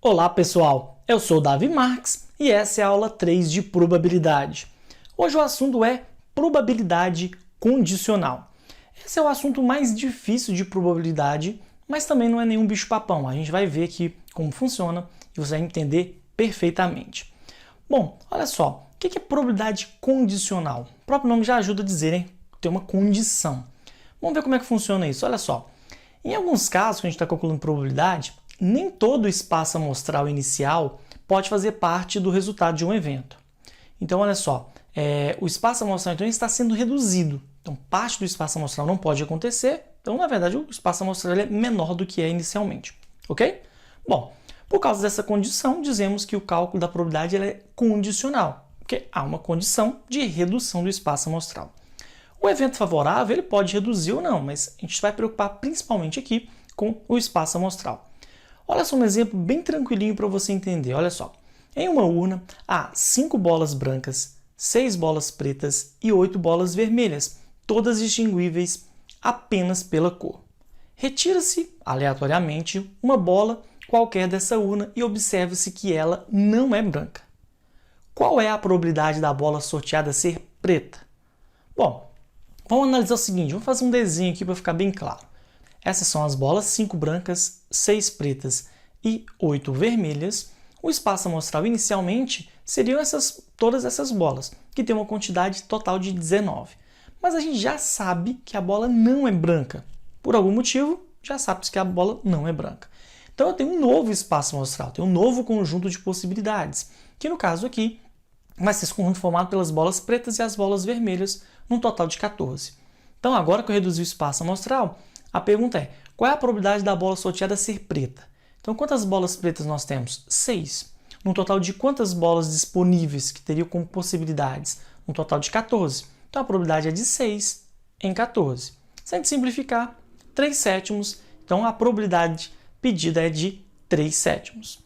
Olá pessoal, eu sou Davi Marques e essa é a aula 3 de probabilidade. Hoje o assunto é probabilidade condicional. Esse é o assunto mais difícil de probabilidade, mas também não é nenhum bicho-papão. A gente vai ver aqui como funciona e você vai entender perfeitamente. Bom, olha só, o que é probabilidade condicional? O próprio nome já ajuda a dizer, hein? Tem uma condição. Vamos ver como é que funciona isso. Olha só, em alguns casos, quando a gente está calculando probabilidade, nem todo o espaço amostral inicial pode fazer parte do resultado de um evento. Então, olha só, o espaço amostral então, está sendo reduzido. Então, parte do espaço amostral não pode acontecer. Então, na verdade, o espaço amostral é menor do que é inicialmente. Ok? Bom, por causa dessa condição, dizemos que o cálculo da probabilidade é condicional, porque há uma condição de redução do espaço amostral. O evento favorável ele pode reduzir ou não, mas a gente vai preocupar principalmente aqui com o espaço amostral. Olha só um exemplo bem tranquilinho para você entender. Olha só, em uma urna há 5 bolas brancas, 6 bolas pretas e 8 bolas vermelhas, todas distinguíveis apenas pela cor. Retira-se, aleatoriamente, uma bola qualquer dessa urna e observe-se que ela não é branca. Qual é a probabilidade da bola sorteada ser preta? Bom, vamos analisar o seguinte, vamos fazer um desenho aqui para ficar bem claro. Essas são as bolas, 5 brancas, 6 pretas e 8 vermelhas. O espaço amostral inicialmente seriam todas essas bolas, que tem uma quantidade total de 19. Mas a gente já sabe que a bola não é branca. Por algum motivo, já sabe que a bola não é branca. Então eu tenho um novo espaço amostral, tenho um novo conjunto de possibilidades, que no caso aqui vai ser esse conjunto formado pelas bolas pretas e as bolas vermelhas, num total de 14. Então agora que eu reduzi o espaço amostral, a pergunta é, qual é a probabilidade da bola sorteada ser preta? Então, quantas bolas pretas nós temos? 6. Num total de quantas bolas disponíveis que teriam como possibilidades? Um total de 14. Então, a probabilidade é de 6 em 14. Se a gente simplificar, 3/7. Então, a probabilidade pedida é de 3/7.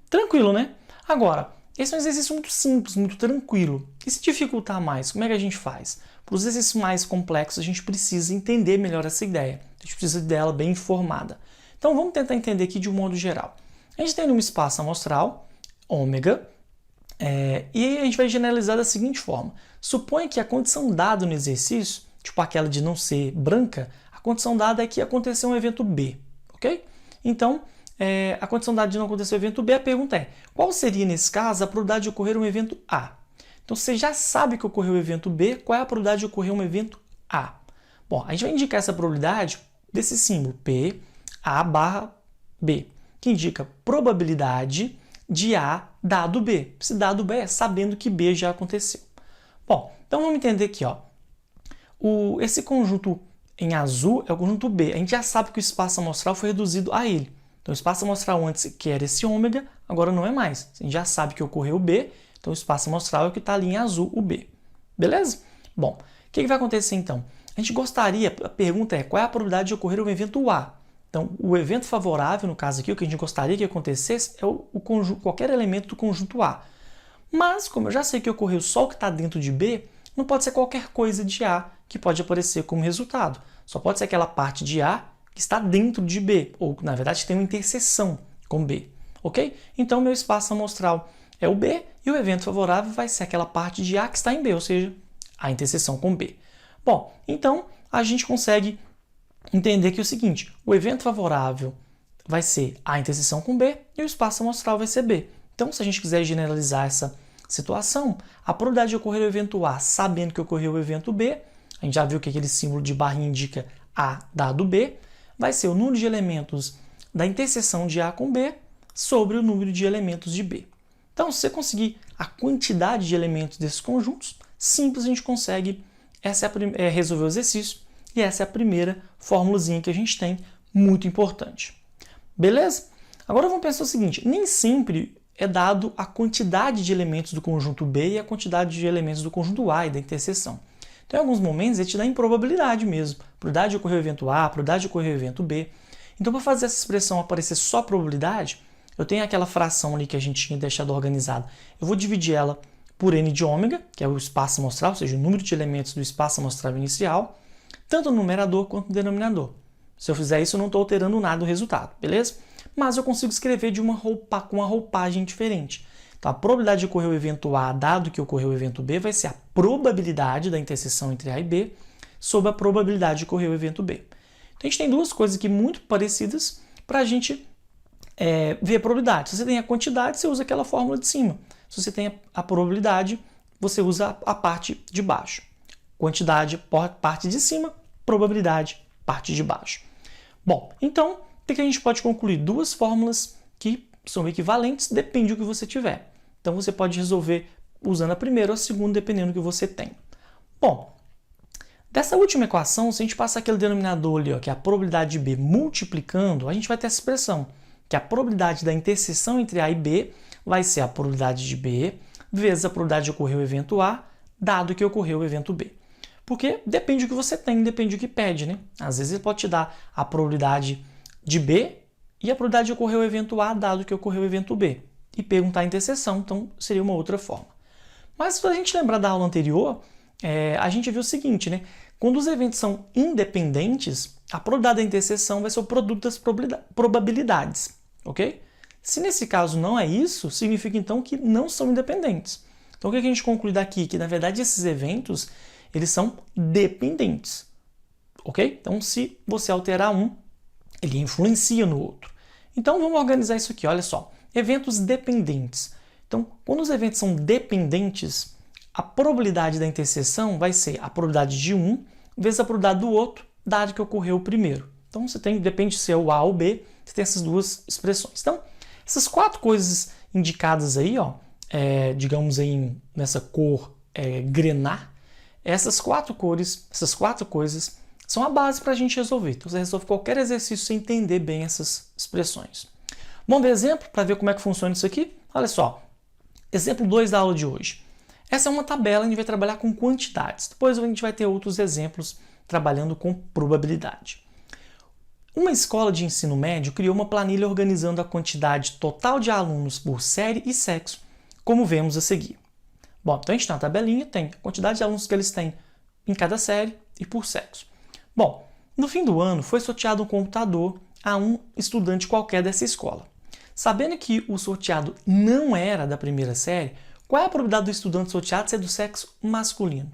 Tranquilo, né? Agora, esse é um exercício muito simples, muito tranquilo. E se dificultar mais, como é que a gente faz? Para os exercícios mais complexos, a gente precisa entender melhor essa ideia. A gente precisa dela bem informada. Então, vamos tentar entender aqui de um modo geral. A gente tem um espaço amostral, ômega, e a gente vai generalizar da seguinte forma. Suponha que a condição dada no exercício, tipo aquela de não ser branca, a condição dada é que aconteceu um evento B, ok? Então, a condição dada de não acontecer o evento B, a pergunta é, qual seria, nesse caso, a probabilidade de ocorrer um evento A? Então, você já sabe que ocorreu o evento B, qual é a probabilidade de ocorrer um evento A? Bom, a gente vai indicar essa probabilidade desse símbolo, P, A barra B, que indica probabilidade de A dado B. Se dado B é sabendo que B já aconteceu. Bom, então vamos entender aqui, ó. Esse conjunto em azul é o conjunto B. A gente já sabe que o espaço amostral foi reduzido a ele. Então, o espaço amostral antes, que era esse ômega, agora não é mais. A gente já sabe que ocorreu o B, então o espaço amostral é o que está ali em azul, o B. Beleza? Bom, o que vai acontecer então? A gente gostaria, a pergunta é, qual é a probabilidade de ocorrer o evento A? Então, o evento favorável, no caso aqui, o que a gente gostaria que acontecesse é qualquer elemento do conjunto A. Mas, como eu já sei que ocorreu só o que está dentro de B, não pode ser qualquer coisa de A que pode aparecer como resultado. Só pode ser aquela parte de A que está dentro de B, ou, na verdade, tem uma interseção com B. Ok? Então, meu espaço amostral é o B e o evento favorável vai ser aquela parte de A que está em B, ou seja, a interseção com B. Bom, então a gente consegue entender que é o seguinte, o evento favorável vai ser a interseção com B e o espaço amostral vai ser B. Então, se a gente quiser generalizar essa situação, a probabilidade de ocorrer o evento A sabendo que ocorreu o evento B, a gente já viu que aquele símbolo de barrinha indica A dado B, vai ser o número de elementos da interseção de A com B sobre o número de elementos de B. Então, se você conseguir a quantidade de elementos desses conjuntos, simples a gente consegue resolver o exercício e essa é a primeira formulazinha que a gente tem, muito importante. Beleza? Agora vamos pensar o seguinte, nem sempre é dado a quantidade de elementos do conjunto B e a quantidade de elementos do conjunto A e da interseção. Então, em alguns momentos, ele te dá improbabilidade mesmo. Probabilidade de ocorrer o evento A, probabilidade de ocorrer o evento B. Então, para fazer essa expressão aparecer só probabilidade, eu tenho aquela fração ali que a gente tinha deixado organizada. Eu vou dividir ela por n de ômega, que é o espaço amostral, ou seja, o número de elementos do espaço amostral inicial, tanto no numerador quanto no denominador. Se eu fizer isso, eu não estou alterando nada o resultado, beleza? mas eu consigo escrever com uma roupagem diferente. Então, a probabilidade de ocorrer o evento A, dado que ocorreu o evento B, vai ser a probabilidade da interseção entre A e B sobre a probabilidade de ocorrer o evento B. Então, a gente tem duas coisas aqui muito parecidas para a gente ver a probabilidade. Se você tem a quantidade, você usa aquela fórmula de cima. Se você tem a probabilidade, você usa a parte de baixo. Quantidade, parte de cima, probabilidade, parte de baixo. Bom, então, o que a gente pode concluir? Duas fórmulas que são equivalentes, depende do que você tiver. Então, você pode resolver usando a primeira ou a segunda, dependendo do que você tem. Bom, dessa última equação, se a gente passar aquele denominador ali, ó, que é a probabilidade de B multiplicando, a gente vai ter essa expressão, que a probabilidade da interseção entre A e B vai ser a probabilidade de B vezes a probabilidade de ocorrer o evento A, dado que ocorreu o evento B. Porque depende do que você tem, depende do que pede, né? Às vezes ele pode te dar a probabilidade de B e a probabilidade de ocorrer o evento A, dado que ocorreu o evento B. E perguntar a interseção, então seria uma outra forma. Mas se a gente lembrar da aula anterior, a gente viu o seguinte, né? Quando os eventos são independentes, a probabilidade da interseção vai ser o produto das probabilidades, ok? Se nesse caso não é isso, significa então que não são independentes. Então o que a gente conclui daqui? Que na verdade esses eventos, eles são dependentes, ok? Então se você alterar um, ele influencia no outro. Então vamos organizar isso aqui, olha só. Eventos dependentes. Então, quando os eventos são dependentes, a probabilidade da interseção vai ser a probabilidade de um vezes a probabilidade do outro, dado que ocorreu o primeiro. Então, você tem, depende se é o A ou B, você tem essas duas expressões. Então, essas quatro coisas indicadas aí, ó, digamos aí nessa cor grená, essas quatro coisas são a base para a gente resolver. Então, você resolve qualquer exercício sem entender bem essas expressões. Vamos ver exemplo para ver como é que funciona isso aqui? Olha só, exemplo 2 da aula de hoje. Essa é uma tabela, a gente vai trabalhar com quantidades. Depois a gente vai ter outros exemplos trabalhando com probabilidade. Uma escola de ensino médio criou uma planilha organizando a quantidade total de alunos por série e sexo, como vemos a seguir. Bom, então a gente tem uma tabelinha, tem a quantidade de alunos que eles têm em cada série e por sexo. Bom, no fim do ano foi sorteado um computador a um estudante qualquer dessa escola. Sabendo que o sorteado não era da primeira série, qual é a probabilidade do estudante sorteado ser do sexo masculino?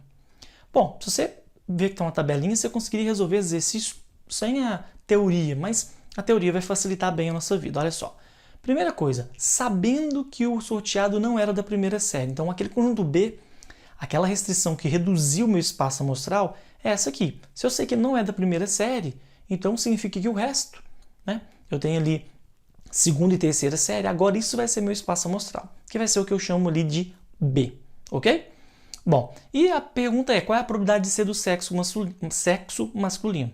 Bom, se você ver que tem uma tabelinha, você conseguiria resolver exercício sem a teoria, mas a teoria vai facilitar bem a nossa vida. Olha só. Primeira coisa, sabendo que o sorteado não era da primeira série, então aquele conjunto B, aquela restrição que reduziu o meu espaço amostral, é essa aqui. Se eu sei que não é da primeira série, então significa que o resto, né? Eu tenho ali segunda e terceira série, agora isso vai ser meu espaço amostral, que vai ser o que eu chamo ali de B, ok? Bom, e a pergunta é, qual é a probabilidade de ser do sexo masculino?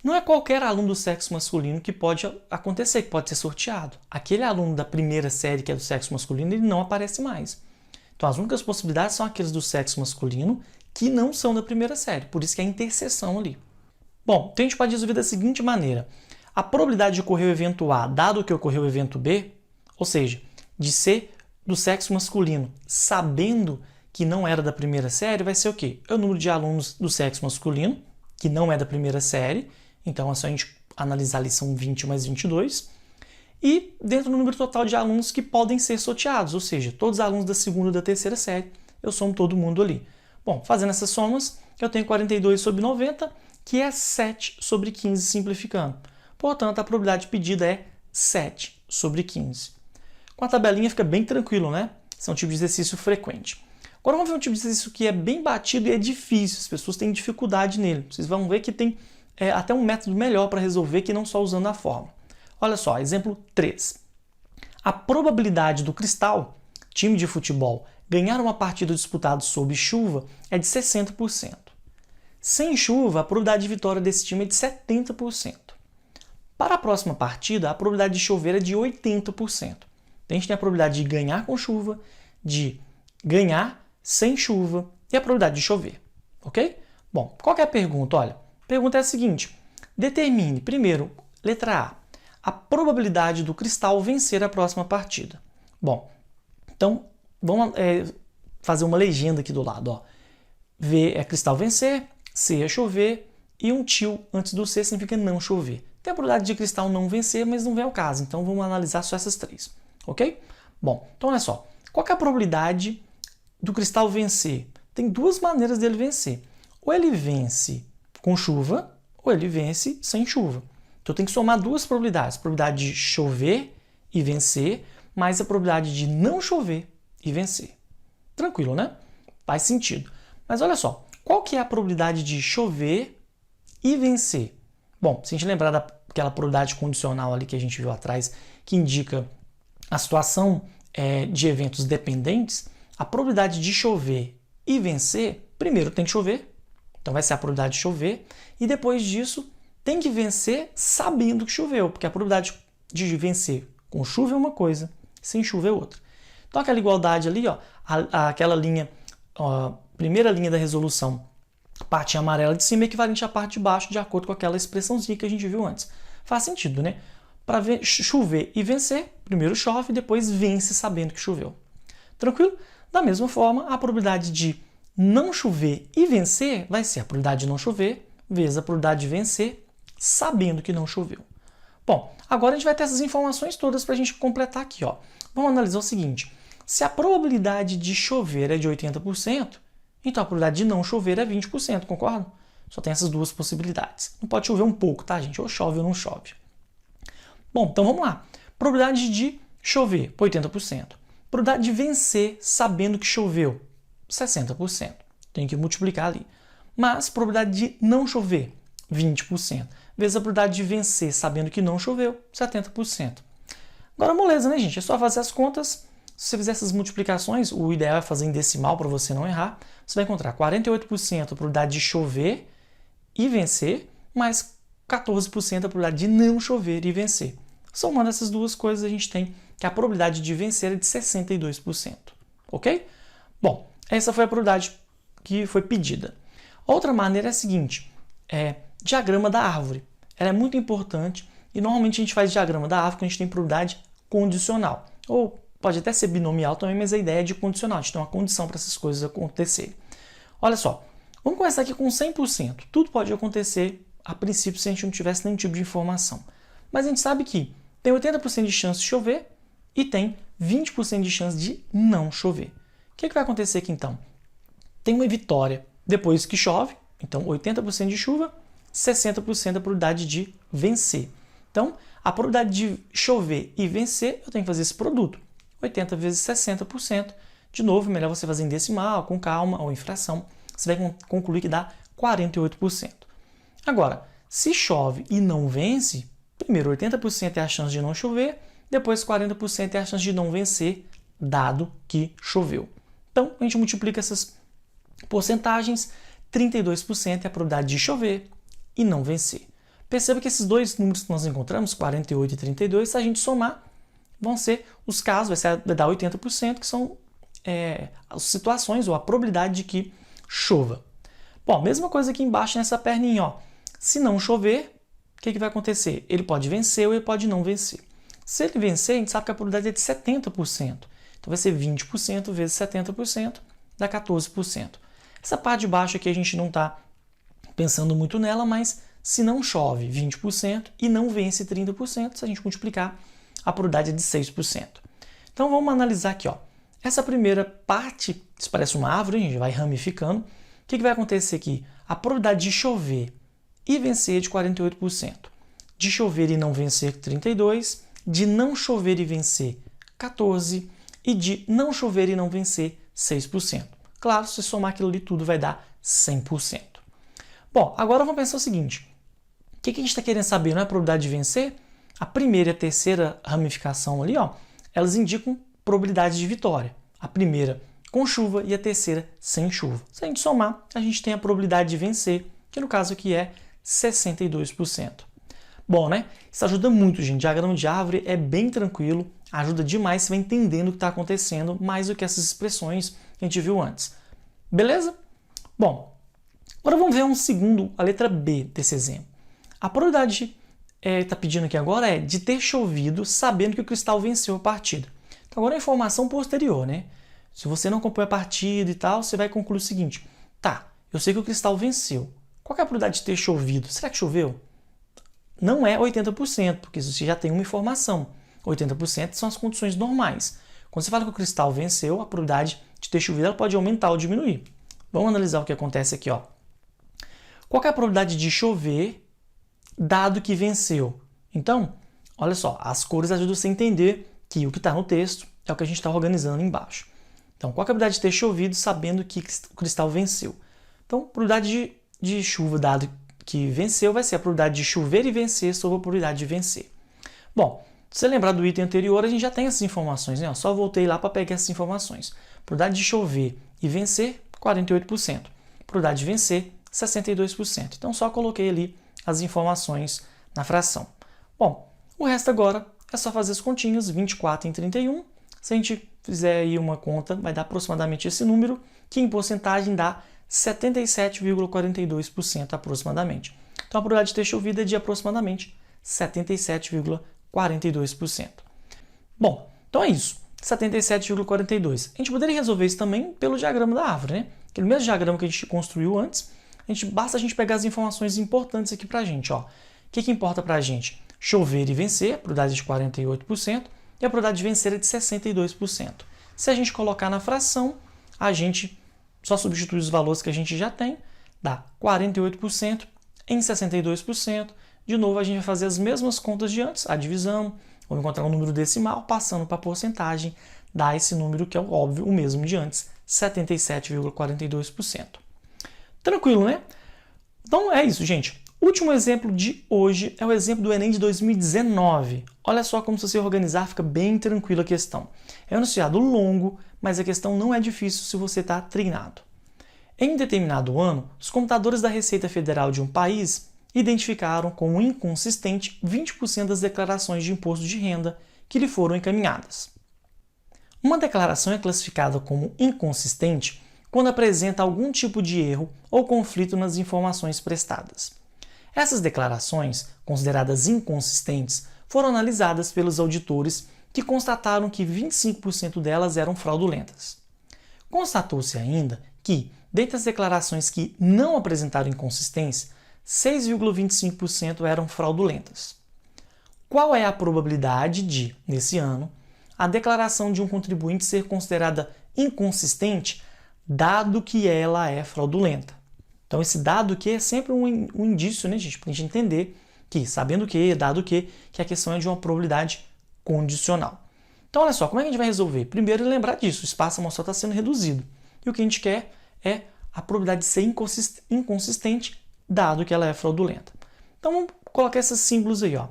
Não é qualquer aluno do sexo masculino que pode acontecer, que pode ser sorteado. Aquele aluno da primeira série que é do sexo masculino, ele não aparece mais. Então as únicas possibilidades são aqueles do sexo masculino que não são da primeira série, por isso que é a interseção ali. Bom, então a gente pode resolver da seguinte maneira. A probabilidade de ocorrer o evento A, dado que ocorreu o evento B, ou seja, de ser do sexo masculino, sabendo que não era da primeira série, vai ser o quê? É o número de alunos do sexo masculino, que não é da primeira série, então é só a gente analisar a lição 20 mais 22, e dentro do número total de alunos que podem ser sorteados, ou seja, todos os alunos da segunda e da terceira série, eu somo todo mundo ali. Bom, fazendo essas somas, eu tenho 42 sobre 90, que é 7 sobre 15 simplificando. Portanto, a probabilidade pedida é 7 sobre 15. Com a tabelinha fica bem tranquilo, né? Esse é um tipo de exercício frequente. Agora vamos ver um tipo de exercício que é bem batido e é difícil, as pessoas têm dificuldade nele. Vocês vão ver que tem até um método melhor para resolver que não só usando a fórmula. Olha só, exemplo 3. A probabilidade do Cristal, time de futebol, ganhar uma partida disputada sob chuva é de 60%. Sem chuva, a probabilidade de vitória desse time é de 70%. Para a próxima partida, a probabilidade de chover é de 80%. Então, a gente tem a probabilidade de ganhar com chuva, de ganhar sem chuva e a probabilidade de chover. Ok? Bom, qual que é a pergunta? Olha, a pergunta é a seguinte. Determine, primeiro, letra A probabilidade do Cristal vencer a próxima partida. Bom, então, vamos fazer uma legenda aqui do lado. Ó. V é Cristal vencer, C é chover, e um tio antes do C significa não chover. Tem a probabilidade de cristal não vencer, mas não vem ao caso. Então vamos analisar só essas três, ok? Bom, então olha só. Qual que é a probabilidade do cristal vencer? Tem duas maneiras dele vencer. Ou ele vence com chuva, ou ele vence sem chuva. Então eu tenho que somar duas probabilidades. A probabilidade de chover e vencer, mais a probabilidade de não chover e vencer. Tranquilo, né? Faz sentido. Mas olha só, qual que é a probabilidade de chover e vencer? Bom, se a gente lembrar daquela probabilidade condicional ali que a gente viu atrás, que indica a situação de eventos dependentes, a probabilidade de chover e vencer, primeiro tem que chover, então vai ser a probabilidade de chover, e depois disso tem que vencer sabendo que choveu, porque a probabilidade de vencer com chuva é uma coisa, sem chuva é outra. Então aquela igualdade ali, ó, aquela linha, primeira linha da resolução, parte amarela de cima é equivalente à parte de baixo, de acordo com aquela expressãozinha que a gente viu antes. Faz sentido, né? Para chover e vencer, primeiro chove, depois vence sabendo que choveu. Tranquilo? Da mesma forma, a probabilidade de não chover e vencer vai ser a probabilidade de não chover vezes a probabilidade de vencer sabendo que não choveu. Bom, agora a gente vai ter essas informações todas para a gente completar aqui, ó. Vamos analisar o seguinte. Se a probabilidade de chover é de 80%, então a probabilidade de não chover é 20%, concorda? Só tem essas duas possibilidades. Não pode chover um pouco, tá, gente? Ou chove ou não chove. Bom, então vamos lá. Probabilidade de chover, 80%. Probabilidade de vencer sabendo que choveu, 60%. Tem que multiplicar ali. Mas probabilidade de não chover, 20%. Vezes a probabilidade de vencer sabendo que não choveu, 70%. Agora, moleza, né, gente? É só fazer as contas. Se você fizer essas multiplicações, o ideal é fazer em decimal para você não errar. Você vai encontrar 48% a probabilidade de chover e vencer, mais 14% a probabilidade de não chover e vencer. Somando essas duas coisas, a gente tem que a probabilidade de vencer é de 62%. Ok? Bom, essa foi a probabilidade que foi pedida. Outra maneira é a seguinte, diagrama da árvore. Ela é muito importante e normalmente a gente faz diagrama da árvore quando a gente tem probabilidade condicional. Ou pode até ser binomial também, mas a ideia é de condicional. A gente tem uma condição para essas coisas acontecerem. Olha só, vamos começar aqui com 100%. Tudo pode acontecer a princípio se a gente não tivesse nenhum tipo de informação. Mas a gente sabe que tem 80% de chance de chover e tem 20% de chance de não chover. O que vai acontecer aqui então? Tem uma vitória depois que chove, então 80% de chuva, 60% a probabilidade de vencer. Então, a probabilidade de chover e vencer, eu tenho que fazer esse produto. 80 vezes 60%. De novo, melhor você fazer em decimal, com calma ou em fração. Você vai concluir que dá 48%. Agora, se chove e não vence, primeiro 80% é a chance de não chover, depois 40% é a chance de não vencer, dado que choveu. Então, a gente multiplica essas porcentagens, 32% é a probabilidade de chover e não vencer. Perceba que esses dois números que nós encontramos, 48 e 32, se a gente somar, vão ser os casos, vai dar 80%, que são as situações ou a probabilidade de que chova. Bom, mesma coisa aqui embaixo nessa perninha, ó. Se não chover, o que vai acontecer? Ele pode vencer ou ele pode não vencer. Se ele vencer, a gente sabe que a probabilidade é de 70%. Então vai ser 20% vezes 70%, dá 14%. Essa parte de baixo aqui a gente não está pensando muito nela, mas se não chove 20% e não vence 30%, se a gente multiplicar, a probabilidade é de 6%. Então vamos analisar aqui, ó. Essa primeira parte, isso parece uma árvore, a gente vai ramificando. O que vai acontecer aqui? A probabilidade de chover e vencer é de 48%. De chover e não vencer, 32%. De não chover e vencer, 14%. E de não chover e não vencer, 6%. Claro, se somar aquilo ali tudo vai dar 100%. Bom, agora vamos pensar o seguinte. O que a gente está querendo saber? Não é a probabilidade de vencer? A primeira e a terceira ramificação ali, ó, elas indicam probabilidade de vitória. A primeira com chuva e a terceira sem chuva. Se a gente somar, a gente tem a probabilidade de vencer, que no caso aqui é 62%. Bom, né? Isso ajuda muito, gente. Diagrama de árvore é bem tranquilo, ajuda demais, você vai entendendo o que está acontecendo, mais do que essas expressões que a gente viu antes. Beleza? Bom, agora vamos ver a letra B desse exemplo. A probabilidade está pedindo aqui agora é de ter chovido sabendo que o cristal venceu a partida. Então agora é a informação posterior, né? Se você não acompanha a partida e tal, você vai concluir o seguinte. Tá, eu sei que o cristal venceu. Qual é a probabilidade de ter chovido? Será que choveu? não é 80%, porque você já tem uma informação. 80% são as condições normais. Quando você fala que o cristal venceu, a probabilidade de ter chovido ela pode aumentar ou diminuir. Vamos analisar o que acontece aqui. Ó. Qual que é a probabilidade de chover dado que venceu? Então, olha só, as cores ajudam você a entender que o que está no texto é o que a gente está organizando embaixo. Então, qual é a probabilidade de ter chovido sabendo que o cristal venceu? Então, a probabilidade de chuva dado que venceu vai ser a probabilidade de chover e vencer sobre a probabilidade de vencer. Bom, se você lembrar do item anterior, a gente já tem essas informações, né? Só voltei lá para pegar essas informações. Probabilidade de chover e vencer, 48%. Probabilidade de vencer, 62%. Então, só coloquei ali as informações na fração. Bom, o resto agora é só fazer as continhas, 24 em 31. Se a gente fizer aí uma conta, vai dar aproximadamente esse número, que em porcentagem dá 77,42% aproximadamente. Então, a probabilidade de ter chovido é de aproximadamente 77,42%. Bom, então é isso, 77,42%. A gente poderia resolver isso também pelo diagrama da árvore, né? Aquele mesmo diagrama que a gente construiu antes, basta a gente pegar as informações importantes aqui para a gente. Ó. O que importa para a gente? Chover e vencer, a probabilidade de 48%, e a probabilidade de vencer é de 62%. Se a gente colocar na fração, a gente só substitui os valores que a gente já tem, dá 48% em 62%. De novo, a gente vai fazer as mesmas contas de antes, a divisão, vamos encontrar um número decimal, passando para a porcentagem, dá esse número que é óbvio, o mesmo de antes, 77,42%. Tranquilo, né? Então é isso, gente. O último exemplo de hoje é o exemplo do Enem de 2019. Olha só como se você organizar fica bem tranquila a questão. É um enunciado longo, mas a questão não é difícil se você está treinado. Em determinado ano, os computadores da Receita Federal de um país identificaram como inconsistente 20% das declarações de imposto de renda que lhe foram encaminhadas. Uma declaração é classificada como inconsistente quando apresenta algum tipo de erro ou conflito nas informações prestadas. Essas declarações, consideradas inconsistentes, foram analisadas pelos auditores que constataram que 25% delas eram fraudulentas. Constatou-se ainda que, dentre as declarações que não apresentaram inconsistência, 6,25% eram fraudulentas. Qual é a probabilidade de, nesse ano, a declaração de um contribuinte ser considerada inconsistente, dado que ela é fraudulenta? Então, esse dado que é sempre um indício, né, gente, para a gente entender que, sabendo que, dado que a questão é de uma probabilidade condicional. Então, olha só, como é que a gente vai resolver? Primeiro, lembrar disso, o espaço amostral está sendo reduzido. E o que a gente quer é a probabilidade de ser inconsistente, dado que ela é fraudulenta. Então, vamos colocar esses símbolos aí. Ó.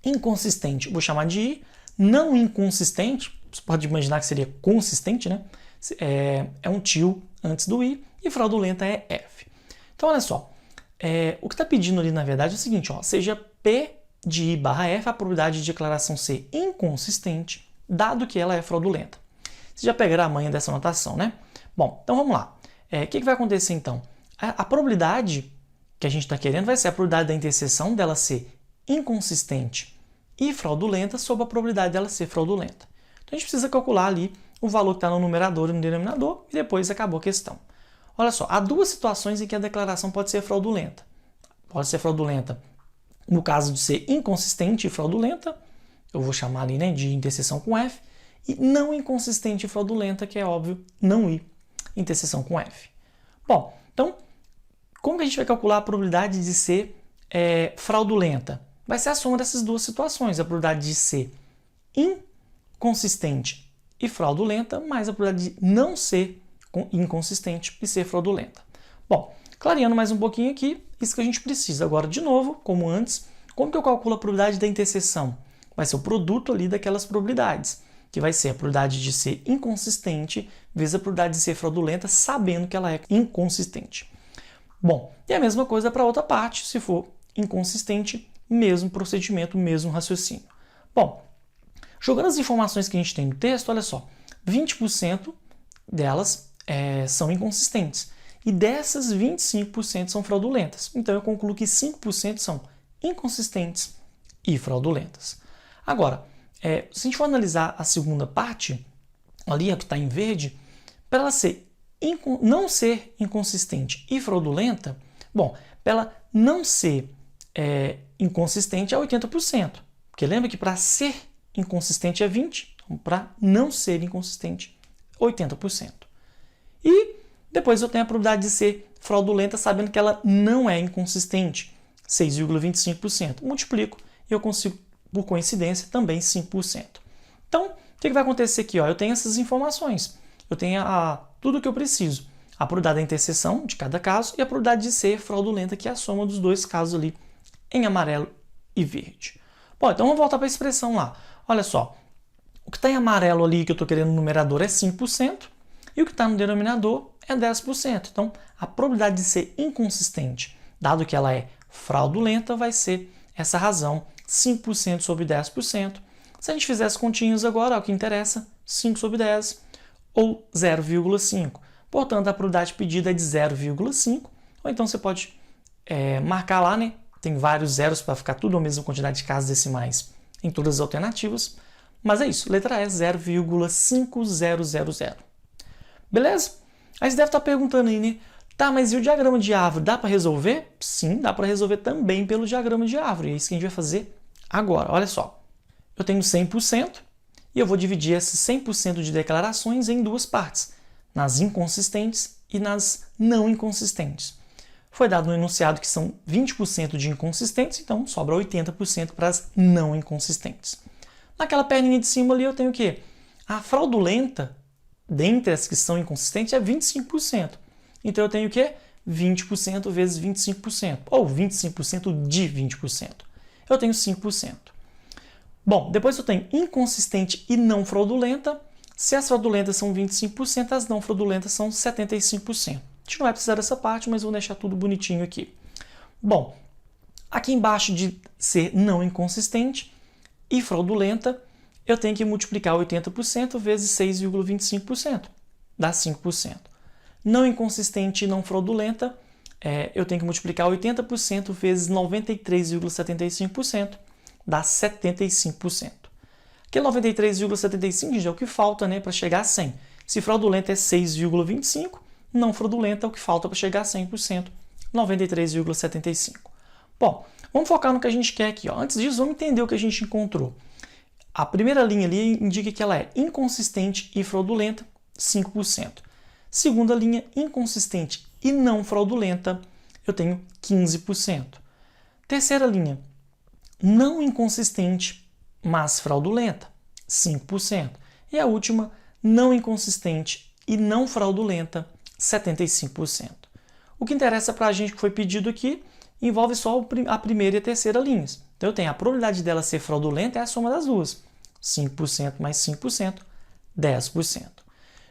Inconsistente, vou chamar de I. Não inconsistente, você pode imaginar que seria consistente, né? É um tio antes do I. E fraudulenta é F. Então, olha só, o que está pedindo ali, na verdade, é o seguinte, ó, seja P de I barra F a probabilidade de declaração ser inconsistente, dado que ela é fraudulenta. Você já pegará a manha dessa notação, né? Bom, então vamos lá. O que vai acontecer, então? A probabilidade que a gente está querendo vai ser a probabilidade da interseção dela ser inconsistente e fraudulenta sobre a probabilidade dela ser fraudulenta. Então, a gente precisa calcular ali o valor que está no numerador e no denominador e depois acabou a questão. Olha só, há duas situações em que a declaração pode ser fraudulenta. Pode ser fraudulenta no caso de ser inconsistente e fraudulenta, eu vou chamar ali, né, de interseção com F, e não inconsistente e fraudulenta, que é óbvio, não I, interseção com F. Bom, então, como que a gente vai calcular a probabilidade de ser fraudulenta? Vai ser a soma dessas duas situações, a probabilidade de ser inconsistente e fraudulenta, mais a probabilidade de não ser inconsistente e ser fraudulenta. Bom, clareando mais um pouquinho aqui, isso que a gente precisa. Agora, de novo, como antes, como que eu calculo a probabilidade da interseção? Vai ser o produto ali daquelas probabilidades, que vai ser a probabilidade de ser inconsistente vezes a probabilidade de ser fraudulenta, sabendo que ela é inconsistente. Bom, e a mesma coisa para a outra parte, se for inconsistente, mesmo procedimento, mesmo raciocínio. Bom, jogando as informações que a gente tem no texto, olha só, 20% delas são inconsistentes. E dessas, 25% são fraudulentas. Então, eu concluo que 5% são inconsistentes e fraudulentas. Agora, se a gente for analisar a segunda parte, ali, a que está em verde, para ela não ser inconsistente e fraudulenta, bom, para ela não ser inconsistente é 80%. Porque lembra que para ser inconsistente é 20%, então para não ser inconsistente, 80%. E depois eu tenho a probabilidade de ser fraudulenta sabendo que ela não é inconsistente, 6,25%. Multiplico e eu consigo, por coincidência, também 5%. Então, o que vai acontecer aqui? Eu tenho essas informações, eu tenho tudo o que eu preciso. A probabilidade da interseção de cada caso e a probabilidade de ser fraudulenta, que é a soma dos dois casos ali em amarelo e verde. Bom, então vamos voltar para a expressão lá. Olha só, o que está em amarelo ali que eu estou querendo no numerador é 5% e o que está no denominador é 10%. Então, a probabilidade de ser inconsistente, dado que ela é fraudulenta, vai ser essa razão, 5% sobre 10%. Se a gente fizer as continhas agora, o que interessa, 5 sobre 10 ou 0,5. Portanto, a probabilidade pedida é de 0,5, ou então você pode marcar lá, né? Tem vários zeros para ficar tudo a mesma quantidade de casas decimais em todas as alternativas. Mas é isso, letra E, 0,5000. Beleza? Aí você deve estar perguntando aí, né? Tá, mas e o diagrama de árvore, dá para resolver? Sim, dá para resolver também pelo diagrama de árvore. É isso que a gente vai fazer agora. Olha só, eu tenho 100% e eu vou dividir esses 100% de declarações em duas partes, nas inconsistentes e nas não inconsistentes. Foi dado no enunciado que são 20% de inconsistentes, então sobra 80% para as não inconsistentes. Naquela perninha de cima ali eu tenho o quê? A fraudulenta, dentre as que são inconsistentes, é 25%. Então eu tenho o quê? 20% vezes 25%, ou 25% de 20%. Eu tenho 5%. Bom, depois eu tenho inconsistente e não fraudulenta. Se as fraudulentas são 25%, as não fraudulentas são 75%. A gente não vai precisar dessa parte, mas vou deixar tudo bonitinho aqui. Bom, aqui embaixo de ser não inconsistente e fraudulenta, eu tenho que multiplicar 80% vezes 6,25%, dá 5%. Não inconsistente e não fraudulenta, eu tenho que multiplicar 80% vezes 93,75%, dá 75%. Aquele 93,75% já é o que falta, né, para chegar a 100%. Se fraudulenta é 6,25%, não fraudulenta é o que falta para chegar a 100%, 93,75%. Bom, vamos focar no que a gente quer aqui. Antes disso, vamos entender o que a gente encontrou. A primeira linha ali indica que ela é inconsistente e fraudulenta, 5%. Segunda linha, inconsistente e não fraudulenta, eu tenho 15%. Terceira linha, não inconsistente, mas fraudulenta, 5%. E a última, não inconsistente e não fraudulenta, 75%. O que interessa para a gente que foi pedido aqui envolve só a primeira e a terceira linhas. Então eu tenho a probabilidade dela ser fraudulenta é a soma das duas. 5% mais 5%, 10%.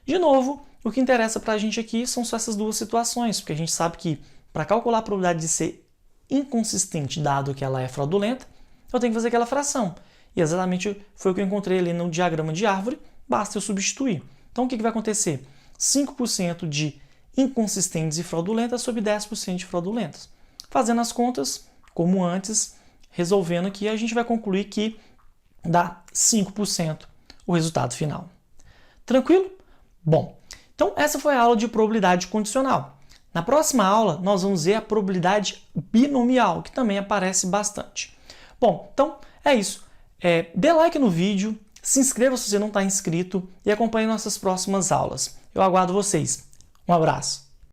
De novo, o que interessa para a gente aqui são só essas duas situações, porque a gente sabe que para calcular a probabilidade de ser inconsistente, dado que ela é fraudulenta, eu tenho que fazer aquela fração. E exatamente foi o que eu encontrei ali no diagrama de árvore, basta eu substituir. Então o que vai acontecer? 5% de inconsistentes e fraudulentas sobre 10% de fraudulentas. Fazendo as contas, como antes, resolvendo aqui, a gente vai concluir que dá 5% o resultado final. Tranquilo? Bom, então essa foi a aula de probabilidade condicional. Na próxima aula, nós vamos ver a probabilidade binomial, que também aparece bastante. Bom, então é isso. Dê like no vídeo, se inscreva se você não está inscrito e acompanhe nossas próximas aulas. Eu aguardo vocês. Um abraço!